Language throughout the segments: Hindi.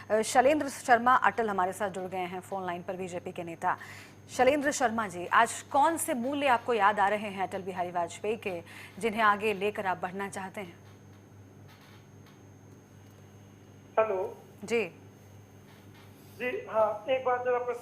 शैलेंद्र शर्मा अटल हमारे साथ जुड़ गए हैं फोन लाइन पर, बीजेपी के नेता। शैलेंद्र शर्मा जी, आज कौन से मूल्य आपको याद आ रहे हैं अटल बिहारी वाजपेयी के, जिन्हें आगे लेकर आप बढ़ना चाहते हैं? हेलो जी जी, हाँ, एक बार जरा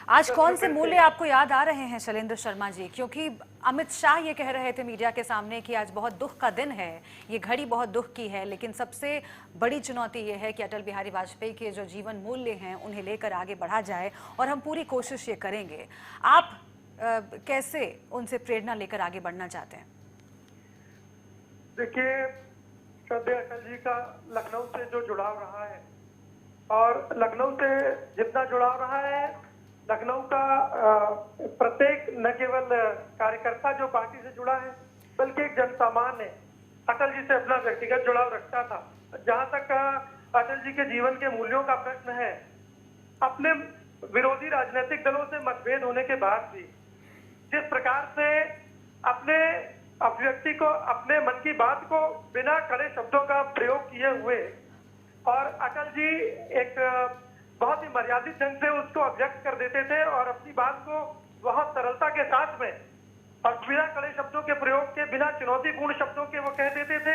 आज कौन से मूल्य आपको याद आ रहे हैं शैलेंद्र शर्मा जी? क्योंकि अमित शाह ये कह रहे थे मीडिया के सामने कि आज बहुत दुख का दिन है, ये घड़ी बहुत दुख की है, लेकिन सबसे बड़ी चुनौती ये है कि अटल बिहारी वाजपेयी के जो जीवन मूल्य हैं उन्हें लेकर आगे बढ़ा जाए, और हम पूरी कोशिश ये करेंगे। आप कैसे उनसे प्रेरणा लेकर आगे बढ़ना चाहते हैं? देखिए, श्रद्धेय अटल जी का लखनऊ से जो जुड़ाव रहा है, और लखनऊ से जितना जुड़ाव रहा है, लखनऊ का प्रत्येक न केवल कार्यकर्ता जो पार्टी से जुड़ा है, बल्कि एक जनसामान्य अटल जी से अपना व्यक्तिगत जुड़ाव रखता था। जहां तक अटल जी के जीवन के मूल्यों का प्रश्न है, अपने विरोधी राजनीतिक दलों से मतभेद होने के बाद भी जिस प्रकार से अपने अभिव्यक्ति को, अपने मन की बात को बिना कड़े शब्दों का प्रयोग किए हुए, और अटल जी एक बहुत ही मर्यादित ढंग से उसको अभिव्यक्त कर देते थे, और अपनी बात को बहुत सरलता के साथ में और बिना कड़े शब्दों के प्रयोग के, बिना चुनौतीपूर्ण शब्दों के वो कह देते थे,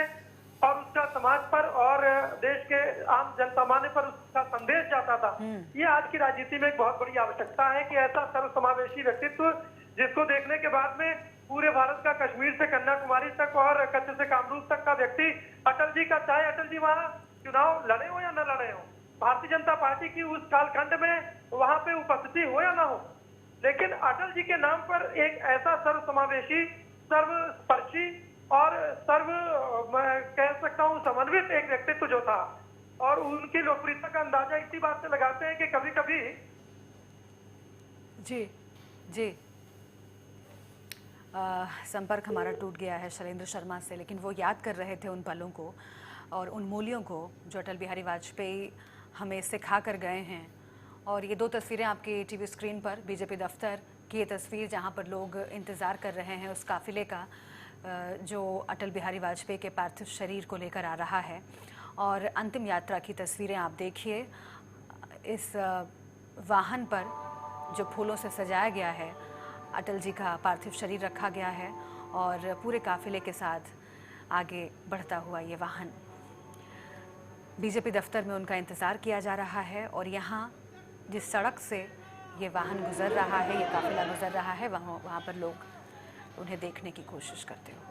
और उसका समाज पर और देश के आम जनसामान्य पर उसका संदेश जाता था। ये आज की राजनीति में एक बहुत बड़ी आवश्यकता है कि ऐसा सर्वसमावेशी व्यक्तित्व, जिसको देखने के बाद में पूरे भारत का, कश्मीर से कन्याकुमारी तक और कच्छ से कामरूप तक का व्यक्ति अटल जी का, चाहे अटल जी वहां चुनाव लड़े हो या न लड़े हो, भारतीय जनता पार्टी की उस कालखंड में वहां पे उपस्थिति हो या ना हो, लेकिन अटल जी के नाम पर एक ऐसा सर्वसमावेशी, सर्वस्पर्शी और मैं कह सकता हूं समन्वित एक व्यक्तित्व जो था, और उनकी लोकप्रियता का अंदाजा इसी बात से लगाते हैं कि कभी कभी जी जी संपर्क हमारा टूट गया है शैलेंद्र शर्मा से, लेकिन वो याद कर रहे थे उन पलों को और उन मूल्यों को जो अटल बिहारी वाजपेयी हमें सिखा कर गए हैं। और ये दो तस्वीरें आपकी टीवी स्क्रीन पर, बीजेपी दफ्तर की ये तस्वीर जहां पर लोग इंतज़ार कर रहे हैं उस काफिले का जो अटल बिहारी वाजपेयी के पार्थिव शरीर को लेकर आ रहा है, और अंतिम यात्रा की तस्वीरें आप देखिए। इस वाहन पर जो फूलों से सजाया गया है, अटल जी का पार्थिव शरीर रखा गया है, और पूरे काफिले के साथ आगे बढ़ता हुआ ये वाहन बीजेपी दफ्तर में उनका इंतज़ार किया जा रहा है। और यहाँ जिस सड़क से ये वाहन गुजर रहा है, ये काफिला गुजर रहा है, वहाँ पर लोग उन्हें देखने की कोशिश करते हुए।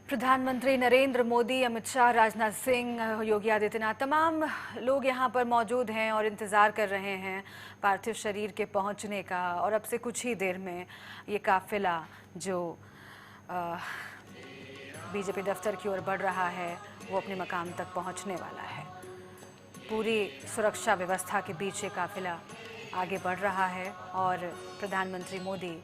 प्रधानमंत्री नरेंद्र मोदी, अमित शाह, राजनाथ सिंह, योगी आदित्यनाथ, तमाम लोग यहाँ पर मौजूद हैं और इंतज़ार कर रहे हैं पार्थिव शरीर के पहुँचने का। और अब से कुछ ही देर में ये काफिला जो बीजेपी दफ्तर की ओर बढ़ रहा है वो अपने मकाम तक पहुँचने वाला है। पूरी सुरक्षा व्यवस्था के बीच ये काफिला आगे बढ़ रहा है और प्रधानमंत्री मोदी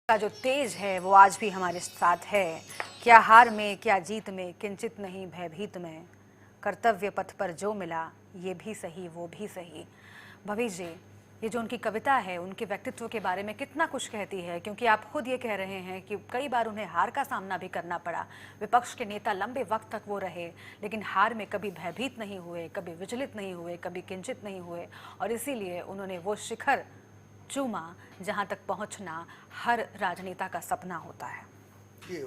का जो तेज है वो आज भी हमारे साथ है। क्या हार में, क्या जीत में, किंचित नहीं भयभीत में, कर्तव्य पथ पर जो मिला ये भी सही वो भी सही। भविष जी, ये जो उनकी कविता है उनके व्यक्तित्व के बारे में कितना कुछ कहती है, क्योंकि आप खुद ये कह रहे हैं कि कई बार उन्हें हार का सामना भी करना पड़ा। विपक्ष के नेता लंबे वक्त तक वो रहे, लेकिन हार में कभी भयभीत नहीं हुए, कभी विचलित नहीं हुए, कभी किंचित नहीं हुए, और इसीलिए उन्होंने वो शिखर चूमा जहां तक पहुंचना हर राजनेता का सपना होता है। कि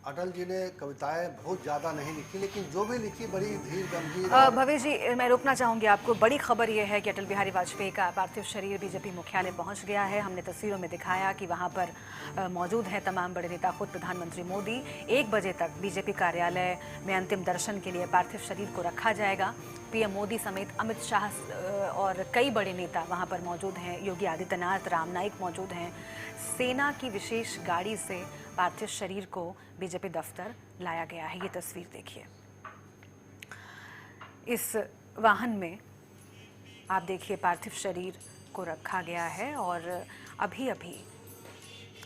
अटल जी ने कविताएं बहुत ज़्यादा नहीं लिखी, लेकिन जो भी लिखी बड़ी धीर गंभीर भवेश जी, मैं रोकना चाहूंगी आपको। बड़ी खबर यह है कि अटल बिहारी वाजपेयी का पार्थिव शरीर बीजेपी मुख्यालय पहुंच गया है। हमने तस्वीरों में दिखाया कि वहां पर मौजूद हैं तमाम बड़े नेता, खुद प्रधानमंत्री मोदी। 1 बजे तक बीजेपी कार्यालय में अंतिम दर्शन के लिए पार्थिव शरीर को रखा जाएगा। पीएम मोदी समेत अमित शाह और कई बड़े नेता वहां पर मौजूद हैं। योगी आदित्यनाथ, राम नाईक मौजूद हैं। सेना की विशेष गाड़ी से पार्थिव शरीर को बीजेपी दफ्तर लाया गया है। ये तस्वीर देखिए। इस वाहन में आप देखिए पार्थिव शरीर को रखा गया है और अभी अभी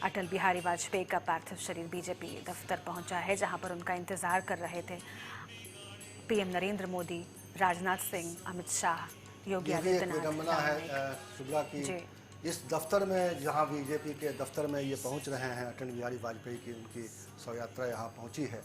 अटल बिहारी वाजपेयी का पार्थिव शरीर बीजेपी दफ्तर पहुंचा है, जहां पर उनका इंतजार कर रहे थे पीएम नरेंद्र मोदी, राजनाथ सिंह, अमित शाह, योगी आदित्यनाथ। विडंबना है शुक्ला की इस दफ्तर में, जहां बीजेपी के दफ्तर में ये पहुंच रहे हैं अटल बिहारी वाजपेयी की, उनकी शव यात्रा यहाँ पहुंची है।